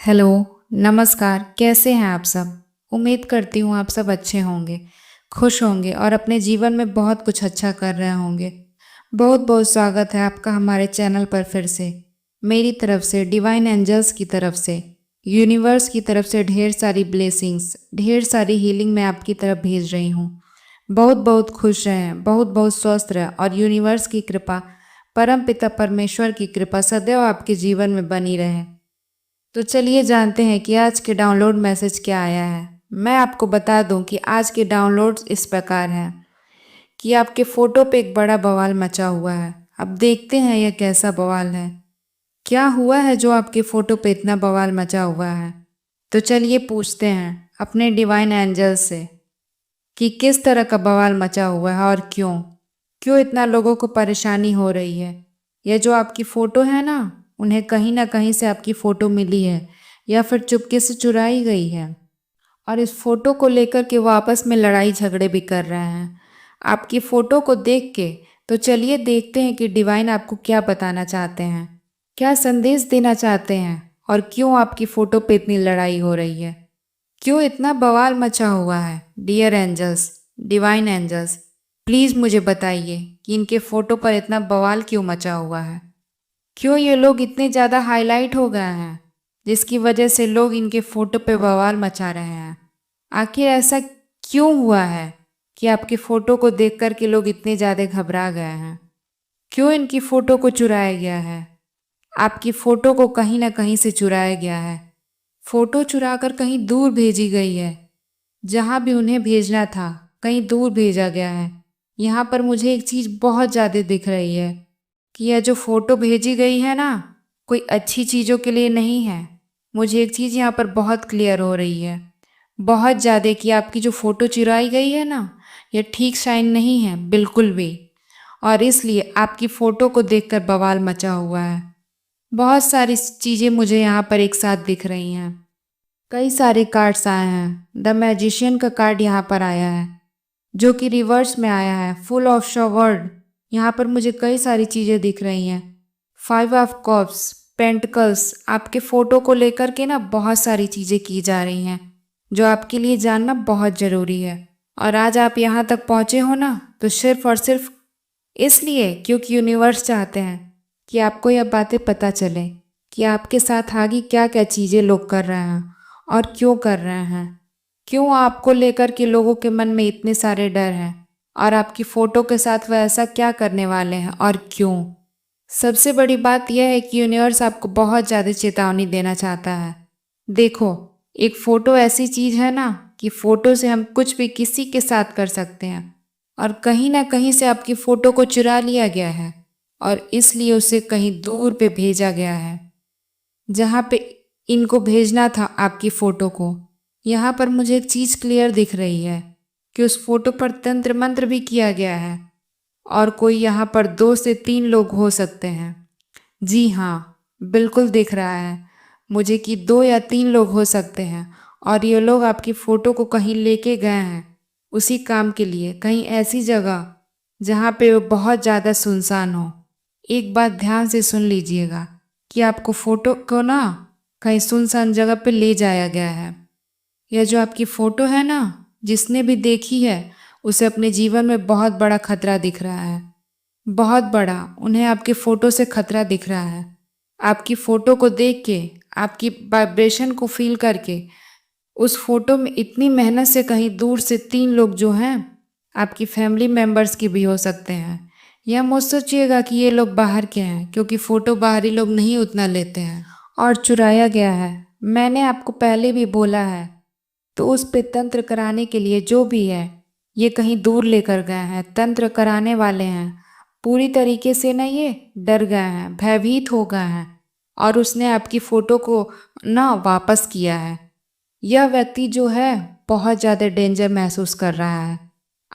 Hello, नमस्कार, कैसे हैं आप सब? उम्मीद करती हूँ आप सब अच्छे होंगे, खुश होंगे और अपने जीवन में बहुत कुछ अच्छा कर रहे होंगे। बहुत बहुत स्वागत है आपका हमारे चैनल पर फिर से। मेरी तरफ से, डिवाइन एंजल्स की तरफ से, यूनिवर्स की तरफ से ढेर सारी ब्लेसिंग्स, ढेर सारी हीलिंग मैं आपकी तरफ भेज रही हूँ। बहुत बहुत खुश रहें, बहुत बहुत स्वस्थ रहें और यूनिवर्स की कृपा, परम पिता परमेश्वर की कृपा सदैव आपके जीवन में बनी रहे। तो चलिए जानते हैं कि आज के डाउनलोड मैसेज क्या आया है। मैं आपको बता दूं कि आज के डाउनलोड्स इस प्रकार हैं कि आपके फ़ोटो पे एक बड़ा बवाल मचा हुआ है। अब देखते हैं यह कैसा बवाल है, क्या हुआ है जो आपके फ़ोटो पे इतना बवाल मचा हुआ है। तो चलिए पूछते हैं अपने डिवाइन एंजल से कि किस तरह का बवाल मचा हुआ है और क्यों क्यों इतना लोगों को परेशानी हो रही है। यह जो आपकी फ़ोटो है ना, उन्हें कहीं ना कहीं से आपकी फ़ोटो मिली है या फिर चुपके से चुराई गई है और इस फ़ोटो को लेकर के वो आपस में लड़ाई झगड़े भी कर रहे हैं आपकी फ़ोटो को देख के। तो चलिए देखते हैं कि डिवाइन आपको क्या बताना चाहते हैं, क्या संदेश देना चाहते हैं और क्यों आपकी फ़ोटो पे इतनी लड़ाई हो रही है, क्यों इतना बवाल मचा हुआ है। Dear angels, divine angels, please मुझे बताइए कि इनके फ़ोटो पर इतना बवाल क्यों मचा हुआ है, क्यों ये लोग इतने ज़्यादा हाईलाइट हो गए हैं जिसकी वजह से लोग इनके फ़ोटो पे बवाल मचा रहे हैं। आखिर ऐसा क्यों हुआ है कि आपके फ़ोटो को देख कर के लोग इतने ज़्यादा घबरा गए हैं, क्यों इनकी फ़ोटो को चुराया गया है। आपकी फ़ोटो को कहीं ना कहीं से चुराया गया है, फ़ोटो चुरा कर कहीं दूर भेजी गई है, जहाँ भी उन्हें भेजना था कहीं दूर भेजा गया है। यहाँ पर मुझे एक चीज़ बहुत ज़्यादा दिख रही है कि यह जो फ़ोटो भेजी गई है ना, कोई अच्छी चीज़ों के लिए नहीं है। मुझे एक चीज़ यहाँ पर बहुत क्लियर हो रही है, बहुत ज़्यादा, कि आपकी जो फ़ोटो चुराई गई है ना, यह ठीक शाइन नहीं है बिल्कुल भी। और इसलिए आपकी फ़ोटो को देखकर बवाल मचा हुआ है। बहुत सारी चीज़ें मुझे यहाँ पर एक साथ दिख रही हैं। कई सारे कार्ड्स आए हैं। द मैजिशियन का कार्ड यहाँ पर आया है जो कि रिवर्स में आया है, फुल ऑफ शॉवर्ड। यहाँ पर मुझे कई सारी चीज़ें दिख रही हैं। 5 ऑफ कप्स, पेंटिकल्स, आपके फ़ोटो को लेकर के ना बहुत सारी चीज़ें की जा रही हैं जो आपके लिए जानना बहुत ज़रूरी है। और आज आप यहाँ तक पहुँचे हो ना, तो सिर्फ और सिर्फ इसलिए क्योंकि यूनिवर्स चाहते हैं कि आपको यह बातें पता चले कि आपके साथ आगे क्या क्या चीज़ें लोग कर रहे हैं और क्यों कर रहे हैं, क्यों आपको लेकर के लोगों के मन में इतने सारे डर हैं और आपकी फ़ोटो के साथ वह ऐसा क्या करने वाले हैं और क्यों। सबसे बड़ी बात यह है कि यूनिवर्स आपको बहुत ज़्यादा चेतावनी देना चाहता है। देखो, एक फ़ोटो ऐसी चीज़ है ना कि फ़ोटो से हम कुछ भी किसी के साथ कर सकते हैं और कहीं ना कहीं से आपकी फ़ोटो को चुरा लिया गया है और इसलिए उसे कहीं दूर पे भेजा गया है जहाँ पे इनको भेजना था आपकी फ़ोटो को। यहाँ पर मुझे एक चीज़ क्लियर दिख रही है कि उस फोटो पर तंत्र मंत्र भी किया गया है और कोई यहाँ पर 2 से 3 लोग हो सकते हैं। जी हाँ, बिल्कुल दिख रहा है मुझे कि 2 या 3 लोग हो सकते हैं और ये लोग आपकी फ़ोटो को कहीं लेके गए हैं उसी काम के लिए, कहीं ऐसी जगह जहाँ पे वो बहुत ज़्यादा सुनसान हो। एक बात ध्यान से सुन लीजिएगा कि आपको फ़ोटो को ना कहीं सुनसान जगह पे ले जाया गया है। यह जो आपकी फ़ोटो है ना, जिसने भी देखी है उसे अपने जीवन में बहुत बड़ा खतरा दिख रहा है, बहुत बड़ा। उन्हें आपके फ़ोटो से खतरा दिख रहा है। आपकी फ़ोटो को देख के, आपकी वाइब्रेशन को फील करके, उस फोटो में इतनी मेहनत से कहीं दूर से 3 लोग जो हैं आपकी फैमिली मेम्बर्स की भी हो सकते हैं। यह मत सोचिएगा कि ये लोग बाहर के हैं, क्योंकि फ़ोटो बाहरी लोग नहीं उतना लेते हैं और चुराया गया है। मैंने आपको पहले भी बोला है, तो उस पे तंत्र कराने के लिए जो भी है ये कहीं दूर लेकर गए हैं। तंत्र कराने वाले हैं पूरी तरीके से ना, ये डर गए हैं, भयभीत हो गए हैं और उसने आपकी फ़ोटो को ना वापस किया है। यह व्यक्ति जो है बहुत ज़्यादा डेंजर महसूस कर रहा है।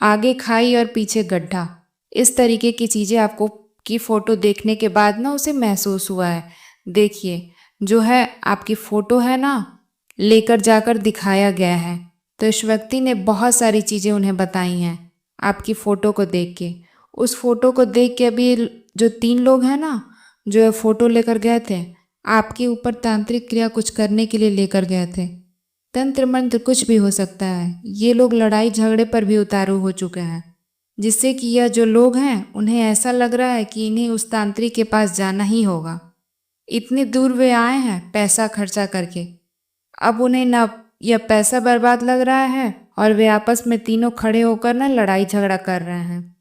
आगे खाई और पीछे गड्ढा, इस तरीके की चीज़ें आपको की फ़ोटो देखने के बाद ना उसे महसूस हुआ है। देखिए, जो है आपकी फ़ोटो है ना, लेकर जाकर दिखाया गया है, तो इस व्यक्ति ने बहुत सारी चीज़ें उन्हें बताई हैं आपकी फ़ोटो को देख के। उस फोटो को देख के अभी जो 3 लोग हैं ना, जो फ़ोटो लेकर गए थे, आपके ऊपर तांत्रिक क्रिया कुछ करने के लिए लेकर गए थे। तंत्र मंत्र कुछ भी हो सकता है। ये लोग लड़ाई झगड़े पर भी उतारू हो चुके हैं, जिससे कि यह जो लोग हैं उन्हें ऐसा लग रहा है कि इन्हें उस तांत्रिक के पास जाना ही होगा। इतनी दूर वे आए हैं पैसा खर्चा करके, अब उन्हें ना यह पैसा बर्बाद लग रहा है और वे आपस में तीनों खड़े होकर ना लड़ाई झगड़ा कर रहे हैं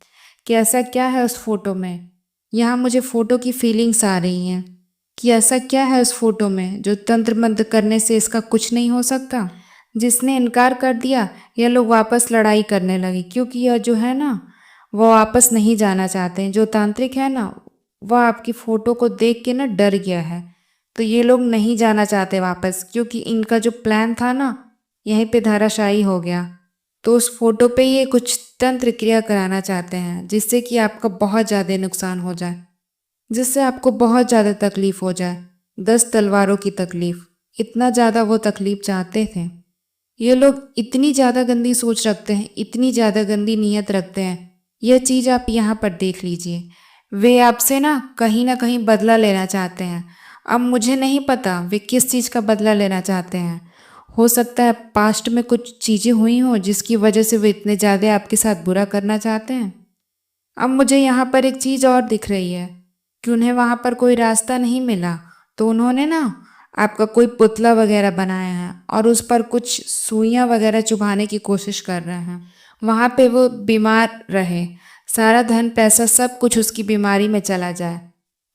कि ऐसा क्या है उस फोटो में। यहाँ मुझे फोटो की फीलिंग्स आ रही हैं कि ऐसा क्या है उस फोटो में जो तंत्र मंत्र करने से इसका कुछ नहीं हो सकता। जिसने इनकार कर दिया, यह लोग वापस लड़ाई करने लगे, क्योंकि यह जो है ना वो वापस नहीं जाना चाहते हैं। जो तांत्रिक है ना वह आपकी फ़ोटो को देख के ना डर गया है, तो ये लोग नहीं जाना चाहते वापस, क्योंकि इनका जो प्लान था ना यहीं पे धराशायी हो गया। तो उस फोटो पे ये कुछ तंत्र क्रिया कराना चाहते हैं, जिससे कि आपका बहुत ज़्यादा नुकसान हो जाए, जिससे आपको बहुत ज़्यादा तकलीफ़ हो जाए। 10 तलवारों की तकलीफ़, इतना ज़्यादा वो तकलीफ़ चाहते थे। ये लोग इतनी ज़्यादा गंदी सोच रखते हैं, इतनी ज़्यादा गंदी नीयत रखते हैं। यह चीज़ आप यहाँ पर देख लीजिए। वे आपसे ना कहीं बदला लेना चाहते हैं। अब मुझे नहीं पता वे किस चीज़ का बदला लेना चाहते हैं। हो सकता है पास्ट में कुछ चीज़ें हुई हों जिसकी वजह से वे इतने ज़्यादा आपके साथ बुरा करना चाहते हैं। अब मुझे यहाँ पर एक चीज़ और दिख रही है कि उन्हें वहाँ पर कोई रास्ता नहीं मिला, तो उन्होंने ना आपका कोई पुतला वगैरह बनाया है और उस पर कुछ सुइयाँ वगैरह चुभाने की कोशिश कर रहे हैं। वहाँ पे वो बीमार रहे, सारा धन पैसा सब कुछ उसकी बीमारी में चला जाए,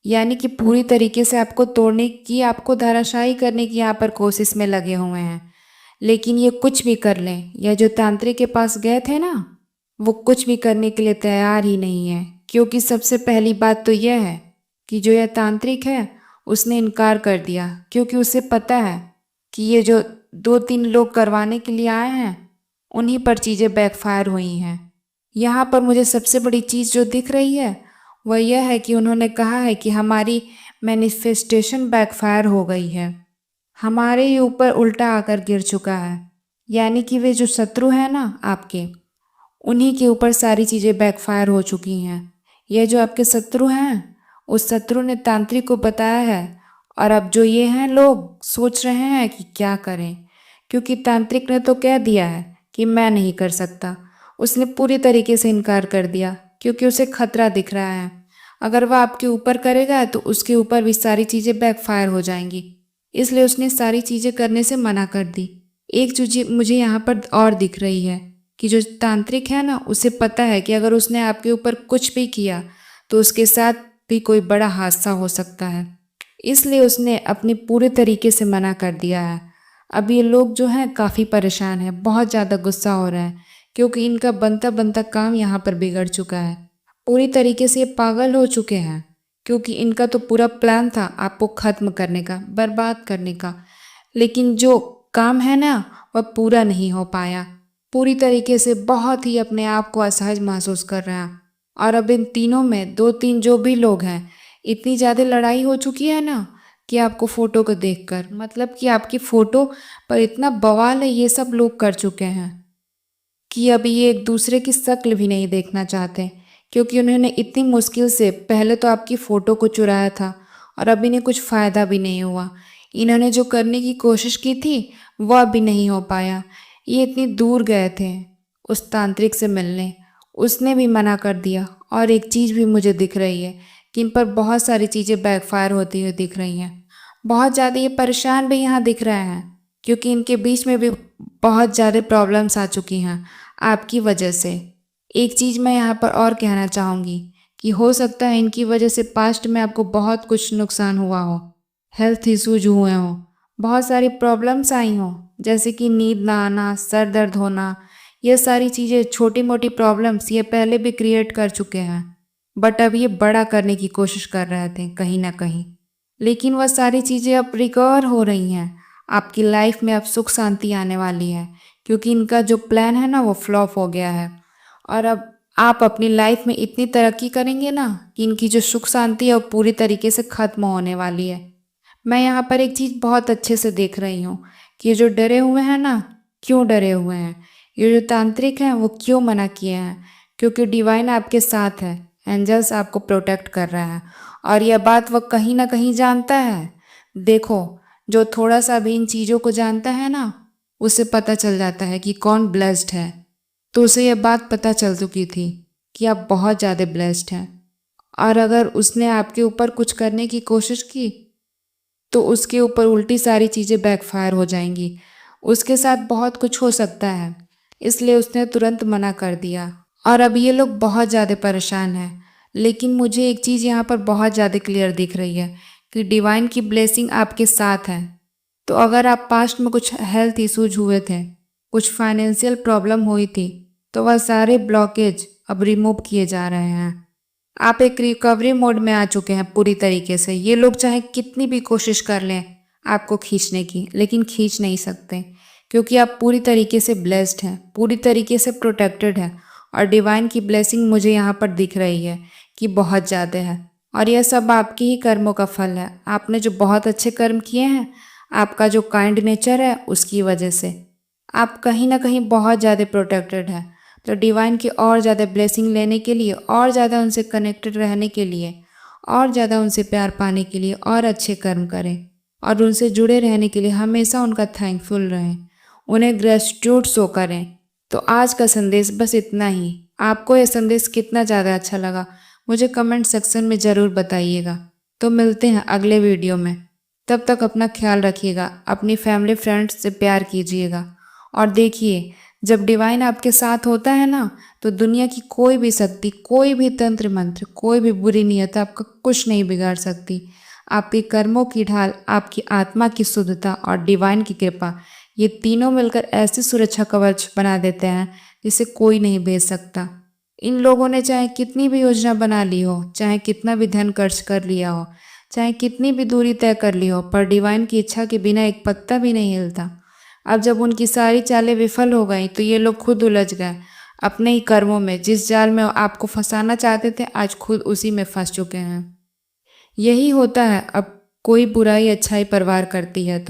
यानी कि पूरी तरीके से आपको तोड़ने की, आपको धराशायी करने की यहाँ पर कोशिश में लगे हुए हैं। लेकिन ये कुछ भी कर लें, यह जो तांत्रिक के पास गए थे ना वो कुछ भी करने के लिए तैयार ही नहीं है, क्योंकि सबसे पहली बात तो यह है कि जो यह तांत्रिक है उसने इनकार कर दिया, क्योंकि उसे पता है कि ये जो 2-3 लोग करवाने के लिए आए हैं उन्हीं पर चीज़ें बैकफायर हुई हैं। यहाँ पर मुझे सबसे बड़ी चीज़ जो दिख रही है वह यह है कि उन्होंने कहा है कि हमारी मैनिफेस्टेशन बैकफायर हो गई है, हमारे ही ऊपर उल्टा आकर गिर चुका है। यानी कि वे जो शत्रु हैं ना आपके, उन्हीं के ऊपर सारी चीज़ें बैकफायर हो चुकी हैं। ये जो आपके शत्रु हैं उस शत्रु ने तांत्रिक को बताया है, और अब जो ये हैं लोग सोच रहे हैं कि क्या करें, क्योंकि तांत्रिक ने तो कह दिया है कि मैं नहीं कर सकता। उसने पूरी तरीके से इनकार कर दिया, क्योंकि उसे खतरा दिख रहा है। अगर वह आपके ऊपर करेगा तो उसके ऊपर भी सारी चीज़ें बैकफायर हो जाएंगी, इसलिए उसने सारी चीज़ें करने से मना कर दी। एक चीज़ मुझे यहाँ पर और दिख रही है कि जो तांत्रिक है ना उसे पता है कि अगर उसने आपके ऊपर कुछ भी किया तो उसके साथ भी कोई बड़ा हादसा हो सकता है, इसलिए उसने अपनी पूरे तरीके से मना कर दिया है। अब ये लोग जो हैं काफ़ी परेशान हैं, बहुत ज़्यादा गुस्सा हो रहे हैं, क्योंकि इनका बनता बनता काम यहाँ पर बिगड़ चुका है। पूरी तरीके से ये पागल हो चुके हैं, क्योंकि इनका तो पूरा प्लान था आपको ख़त्म करने का, बर्बाद करने का, लेकिन जो काम है ना वह पूरा नहीं हो पाया। पूरी तरीके से बहुत ही अपने आप को असहज महसूस कर रहे हैं। और अब इन तीनों में 2-3 जो भी लोग हैं, इतनी ज़्यादा लड़ाई हो चुकी है ना कि आपको फ़ोटो को देखकर, मतलब कि आपकी फ़ोटो पर इतना बवाल है ये सब लोग कर चुके हैं कि अभी ये एक दूसरे की शक्ल भी नहीं देखना चाहते, क्योंकि उन्होंने इतनी मुश्किल से पहले तो आपकी फ़ोटो को चुराया था और अब इन्हें कुछ फ़ायदा भी नहीं हुआ। इन्होंने जो करने की कोशिश की थी वह भी नहीं हो पाया। ये इतनी दूर गए थे उस तांत्रिक से मिलने, उसने भी मना कर दिया। और एक चीज़ भी मुझे दिख रही है कि इन पर बहुत सारी चीज़ें बैकफायर होती हुई दिख रही हैं। बहुत ज़्यादा ये परेशान भी यहाँ दिख रहे हैं, क्योंकि इनके बीच में भी बहुत ज़्यादा प्रॉब्लम्स आ चुकी हैं आपकी वजह से। एक चीज़ मैं यहाँ पर और कहना चाहूँगी कि हो सकता है इनकी वजह से पास्ट में आपको बहुत कुछ नुकसान हुआ हो, हेल्थ इश्यूज हुए हों, बहुत सारी प्रॉब्लम्स आई हों, जैसे कि नींद ना आना, सर दर्द होना। ये सारी चीज़ें, छोटी मोटी प्रॉब्लम्स ये पहले भी क्रिएट कर चुके हैं, बट अब ये बड़ा करने की कोशिश कर रहे थे कहीं ना कहीं। लेकिन वह सारी चीज़ें अब रिकवर हो रही हैं। आपकी लाइफ में अब सुख शांति आने वाली है, क्योंकि इनका जो प्लान है ना वो फ्लॉप हो गया है। और अब आप अपनी लाइफ में इतनी तरक्की करेंगे ना कि इनकी जो सुख शांति है वो पूरी तरीके से ख़त्म होने वाली है। मैं यहाँ पर एक चीज़ बहुत अच्छे से देख रही हूँ कि ये जो डरे हुए हैं ना, क्यों डरे हुए हैं, ये जो तांत्रिक हैं वो क्यों मना किए हैं, क्योंकि डिवाइन आपके साथ है, एंजल्स आपको प्रोटेक्ट कर रहा है, और यह बात वह कहीं ना कहीं जानता है। देखो, जो थोड़ा सा भी इन चीज़ों को जानता है ना, उसे पता चल जाता है कि कौन ब्लेस्ड है। तो उसे यह बात पता चल चुकी थी कि आप बहुत ज़्यादा ब्लेस्ड हैं। और अगर उसने आपके ऊपर कुछ करने की कोशिश की तो उसके ऊपर उल्टी सारी चीज़ें बैकफायर हो जाएंगी। उसके साथ बहुत कुछ हो सकता है, इसलिए उसने तुरंत मना कर दिया। और अब ये लोग बहुत ज़्यादा परेशान हैं। लेकिन मुझे एक चीज़ यहाँ पर बहुत ज़्यादा क्लियर दिख रही है कि डिवाइन की ब्लेसिंग आपके साथ है। तो अगर आप पास्ट में कुछ हेल्थ इश्यूज हुए थे, कुछ फाइनेंशियल प्रॉब्लम हुई थी, तो वह सारे ब्लॉकेज अब रिमूव किए जा रहे हैं। आप एक रिकवरी मोड में आ चुके हैं पूरी तरीके से। ये लोग चाहे कितनी भी कोशिश कर लें आपको खींचने की, लेकिन खींच नहीं सकते, क्योंकि आप पूरी तरीके से ब्लेस्ड हैं, पूरी तरीके से प्रोटेक्टेड हैं। और डिवाइन की ब्लेसिंग मुझे यहाँ पर दिख रही है कि बहुत ज़्यादा है। और यह सब आपके ही कर्मों का फल है। आपने जो बहुत अच्छे कर्म किए हैं, आपका जो काइंड नेचर है, उसकी वजह से आप कहीं ना कहीं बहुत ज़्यादा प्रोटेक्टेड है। तो डिवाइन की और ज़्यादा ब्लेसिंग लेने के लिए, और ज़्यादा उनसे कनेक्टेड रहने के लिए, और ज़्यादा उनसे प्यार पाने के लिए और अच्छे कर्म करें। और उनसे जुड़े रहने के लिए हमेशा उनका थैंकफुल रहें, उन्हें ग्रेटिट्यूड शो करें। तो आज का संदेश बस इतना ही। आपको यह संदेश कितना ज़्यादा अच्छा लगा, मुझे कमेंट सेक्शन में ज़रूर बताइएगा। तो मिलते हैं अगले वीडियो में। तब तक अपना ख्याल रखिएगा, अपनी फैमिली फ्रेंड्स से प्यार कीजिएगा। और देखिए, जब डिवाइन आपके साथ होता है ना, तो दुनिया की कोई भी शक्ति, कोई भी तंत्र मंत्र, कोई भी बुरी नीयत आपका कुछ नहीं बिगाड़ सकती। आपके कर्मों की ढाल, आपकी आत्मा की शुद्धता और डिवाइन की कृपा, ये तीनों मिलकर ऐसी सुरक्षा कवच बना देते हैं जिसे कोई नहीं भेज सकता। इन लोगों ने चाहे कितनी भी योजना बना ली हो, चाहे कितना भी धन खर्च कर लिया हो, चाहे कितनी भी दूरी तय कर ली हो, पर डिवाइन की इच्छा के बिना एक पत्ता भी नहीं हिलता। अब जब उनकी सारी चालें विफल हो गई, तो ये लोग खुद उलझ गए अपने ही कर्मों में। जिस जाल में आपको फंसाना चाहते थे, आज खुद उसी में फंस चुके हैं। यही होता है, अब कोई बुराई अच्छाई परवार करती है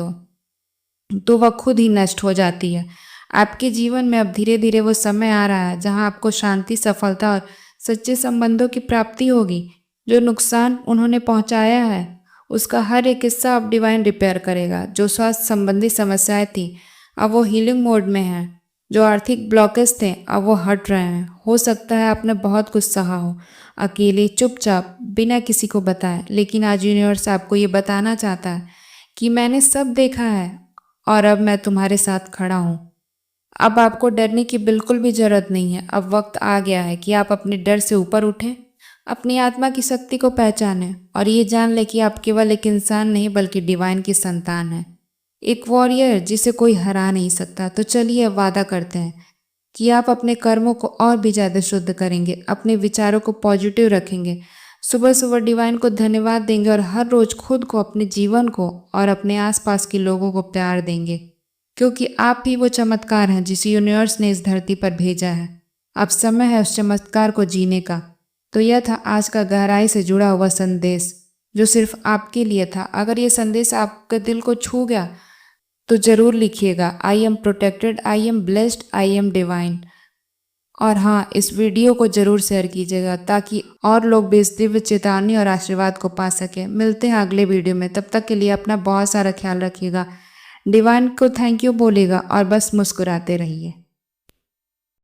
तो वह खुद ही नष्ट हो जाती है। आपके जीवन में अब धीरे धीरे वो समय आ रहा है जहाँ आपको शांति, सफलता और सच्चे संबंधों की प्राप्ति होगी। जो नुकसान उन्होंने पहुंचाया है, उसका हर एक हिस्सा अब डिवाइन रिपेयर करेगा। जो स्वास्थ्य संबंधी समस्याएं थी, अब वो हीलिंग मोड में हैं। जो आर्थिक ब्लॉकेज थे, अब वो हट रहे हैं। हो सकता है आपने बहुत कुछ सहा हो, अकेले, चुपचाप, बिना किसी को बताए, लेकिन आज यूनिवर्स आपको ये बताना चाहता है कि मैंने सब देखा है और अब मैं तुम्हारे साथ खड़ा हूँ। अब आपको डरने की बिल्कुल भी जरूरत नहीं है। अब वक्त आ गया है कि आप अपने डर से ऊपर उठें, अपनी आत्मा की शक्ति को पहचानें और ये जान लें कि आप केवल एक इंसान नहीं बल्कि डिवाइन की संतान हैं, एक वॉरियर जिसे कोई हरा नहीं सकता। तो चलिए अब वादा करते हैं कि आप अपने कर्मों को और भी ज़्यादा शुद्ध करेंगे, अपने विचारों को पॉजिटिव रखेंगे, सुबह सुबह डिवाइन को धन्यवाद देंगे और हर रोज़ खुद को, अपने जीवन को और अपने आसपास के लोगों को प्यार देंगे, क्योंकि आप ही वो चमत्कार हैं जिसे यूनिवर्स ने इस धरती पर भेजा है। अब समय है उस चमत्कार को जीने का। तो यह था आज का गहराई से जुड़ा हुआ संदेश, जो सिर्फ आपके लिए था। अगर ये संदेश आपके दिल को छू गया तो ज़रूर लिखिएगा, I am protected, I am blessed, I am divine. और हाँ, इस वीडियो को ज़रूर शेयर कीजिएगा ताकि और लोग भी इस दिव्य चेतावनी और आशीर्वाद को पा सकें। मिलते हैं अगले वीडियो में, तब तक के लिए अपना बहुत सारा ख्याल रखिएगा। डिवाइन को थैंक यू बोलिएगा और बस मुस्कुराते रहिए।